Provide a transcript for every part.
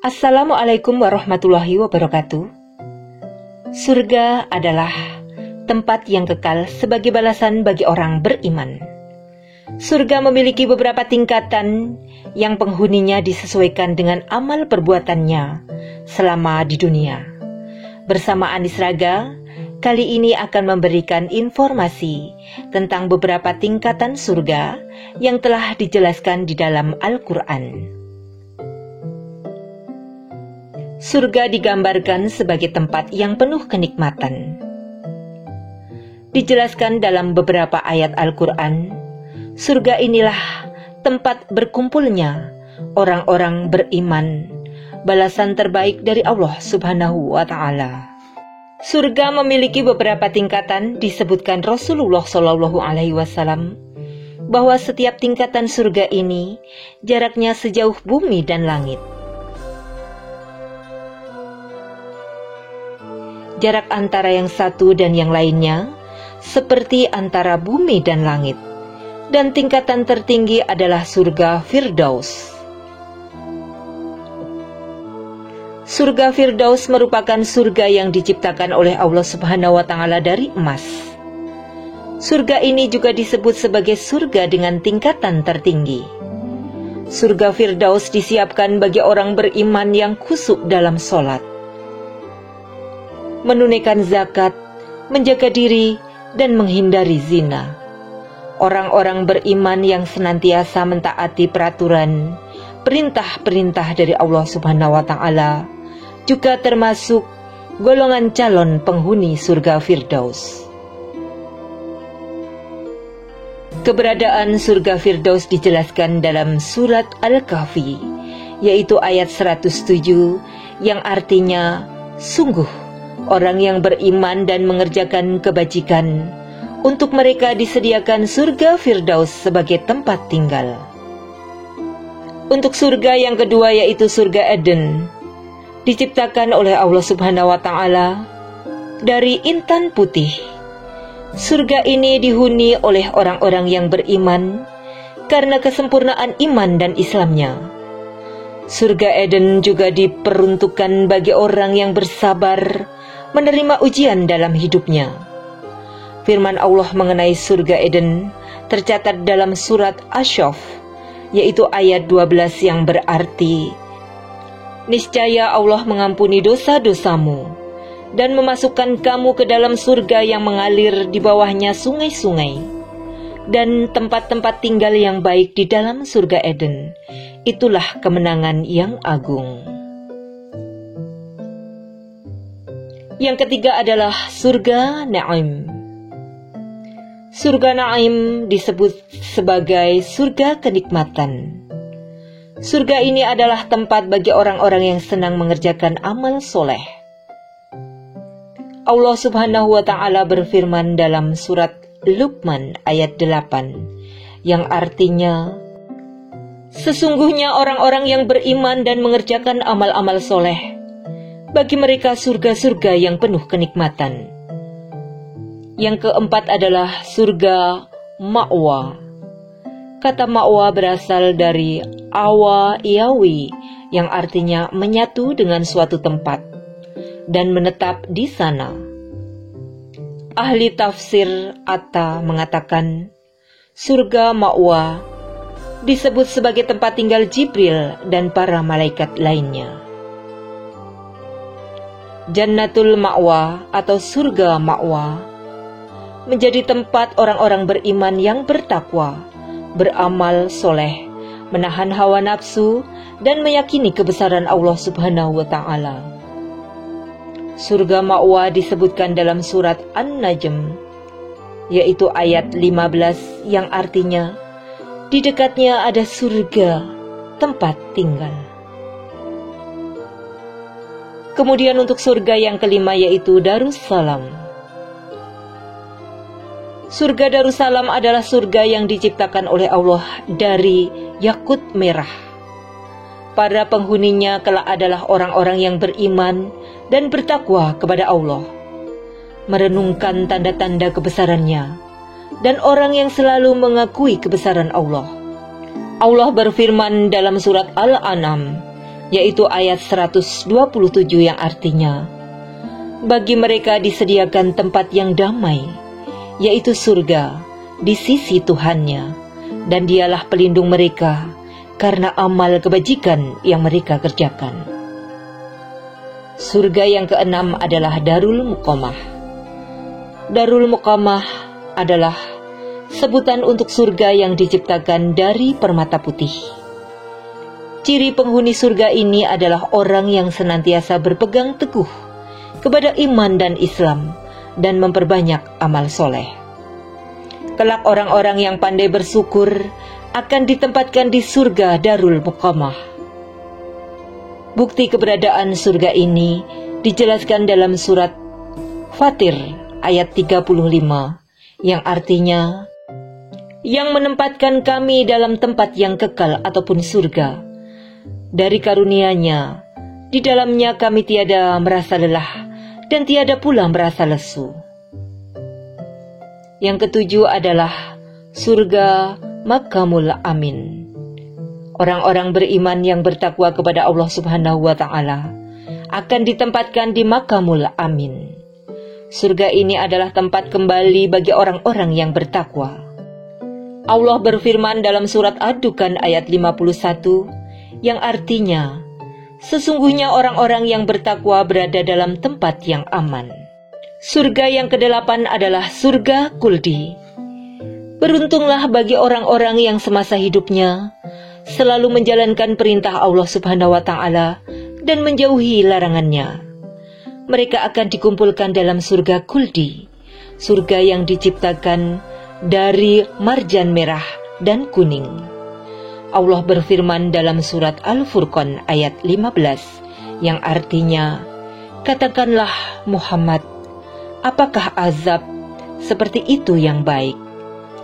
Assalamualaikum warahmatullahi wabarakatuh. Surga adalah tempat yang kekal sebagai balasan bagi orang beriman. Surga memiliki beberapa tingkatan yang penghuninya disesuaikan dengan amal perbuatannya selama di dunia. Bersama Anis Raga, kali ini akan memberikan informasi tentang beberapa tingkatan surga yang telah dijelaskan di dalam Al-Quran. Surga digambarkan sebagai tempat yang penuh kenikmatan. Dijelaskan dalam beberapa ayat Al-Quran, surga inilah tempat berkumpulnya orang-orang beriman, balasan terbaik dari Allah Subhanahu wa Ta'ala. Surga memiliki beberapa tingkatan. Disebutkan Rasulullah SAW bahwa setiap tingkatan surga ini jaraknya sejauh bumi dan langit. Jarak antara yang satu dan yang lainnya seperti antara bumi dan langit. Dan tingkatan tertinggi adalah surga Firdaus. Surga Firdaus merupakan surga yang diciptakan oleh Allah Subhanahu wa Ta'ala dari emas. Surga ini juga disebut sebagai surga dengan tingkatan tertinggi. Surga Firdaus disiapkan bagi orang beriman yang khusyuk dalam sholat, menunaikan zakat, menjaga diri, dan menghindari zina. Orang-orang beriman yang senantiasa mentaati peraturan, perintah-perintah dari Allah Subhanahu wa Ta'ala juga termasuk golongan calon penghuni surga Firdaus. Keberadaan surga Firdaus dijelaskan dalam surat Al-Kahfi, yaitu ayat 107, yang artinya, sungguh orang yang beriman dan mengerjakan kebajikan, untuk mereka disediakan surga Firdaus sebagai tempat tinggal. Untuk surga yang kedua, yaitu surga Eden, diciptakan oleh Allah Subhanahu wa Ta'ala dari intan putih. Surga ini dihuni oleh orang-orang yang beriman karena kesempurnaan iman dan Islamnya. Surga Eden juga diperuntukkan bagi orang yang bersabar menerima ujian dalam hidupnya. Firman Allah mengenai surga Eden tercatat dalam surat Asy-Syaff, yaitu ayat 12 yang berarti, niscaya Allah mengampuni dosa-dosamu dan memasukkan kamu ke dalam surga yang mengalir di bawahnya sungai-sungai, dan tempat-tempat tinggal yang baik di dalam surga Eden. Itulah kemenangan yang agung. Yang ketiga adalah surga Naim. Surga Naim disebut sebagai surga kenikmatan. Surga ini adalah tempat bagi orang-orang yang senang mengerjakan amal soleh. Allah Subhanahu wa Ta'ala berfirman dalam surat Luqman ayat 8, yang artinya, sesungguhnya orang-orang yang beriman dan mengerjakan amal-amal soleh, bagi mereka surga-surga yang penuh kenikmatan. Yang keempat adalah surga Ma'wa. Kata Ma'wa berasal dari Awa Iawi, yang artinya menyatu dengan suatu tempat dan menetap di sana. Ahli tafsir Atta mengatakan, surga Ma'wa disebut sebagai tempat tinggal Jibril dan para malaikat lainnya. Jannatul Ma'wa atau surga Ma'wa menjadi tempat orang-orang beriman yang bertakwa, beramal soleh, menahan hawa nafsu, dan meyakini kebesaran Allah Subhanahu wa Ta'ala. Surga Ma'wa disebutkan dalam surat An-Najm, yaitu ayat 15, yang artinya, di dekatnya ada surga, tempat tinggal. Kemudian untuk surga yang kelima, yaitu Darussalam. Surga Darussalam adalah surga yang diciptakan oleh Allah dari yakut merah. Para penghuninya kelak adalah orang-orang yang beriman dan bertakwa kepada Allah, merenungkan tanda-tanda kebesarannya, dan orang yang selalu mengakui kebesaran Allah. Allah berfirman dalam surat Al-An'am yaitu ayat 127 yang artinya, bagi mereka disediakan tempat yang damai, yaitu surga di sisi Tuhannya, dan dialah pelindung mereka karena amal kebajikan yang mereka kerjakan. Surga yang keenam adalah Darul Muqamah. Darul Muqamah adalah sebutan untuk surga yang diciptakan dari permata putih. Ciri penghuni surga ini adalah orang yang senantiasa berpegang teguh kepada iman dan Islam dan memperbanyak amal soleh. Kelak orang-orang yang pandai bersyukur akan ditempatkan di surga Darul Muqamah. Bukti keberadaan surga ini dijelaskan dalam surat Fatir ayat 35 yang artinya, yang menempatkan kami dalam tempat yang kekal ataupun surga. Dari karunia-Nya, di dalamnya kami tiada merasa lelah dan tiada pula merasa lesu. Yang ketujuh adalah surga Maqamul Amin. Orang-orang beriman yang bertakwa kepada Allah Subhanahu wa Ta'ala akan ditempatkan di Maqamul Amin. Surga ini adalah tempat kembali bagi orang-orang yang bertakwa. Allah berfirman dalam surat Ad-Dukhan ayat 51 yang artinya, sesungguhnya orang-orang yang bertakwa berada dalam tempat yang aman. Surga yang kedelapan adalah surga Khuldi. Beruntunglah bagi orang-orang yang semasa hidupnya selalu menjalankan perintah Allah Subhanahu wa Ta'ala dan menjauhi larangannya. Mereka akan dikumpulkan dalam surga Khuldi, surga yang diciptakan dari marjan merah dan kuning. Allah berfirman dalam surat Al-Furqan ayat 15 yang artinya, katakanlah Muhammad, apakah azab seperti itu yang baik,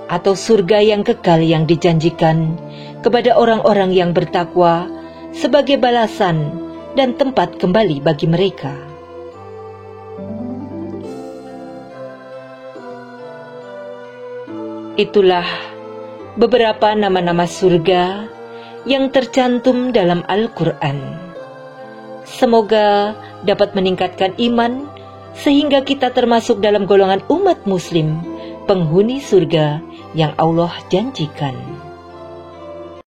atau surga yang kekal yang dijanjikan kepada orang-orang yang bertakwa sebagai balasan dan tempat kembali bagi mereka. Itulah beberapa nama-nama surga yang tercantum dalam Al-Quran. Semoga dapat meningkatkan iman sehingga kita termasuk dalam golongan umat muslim penghuni surga yang Allah janjikan.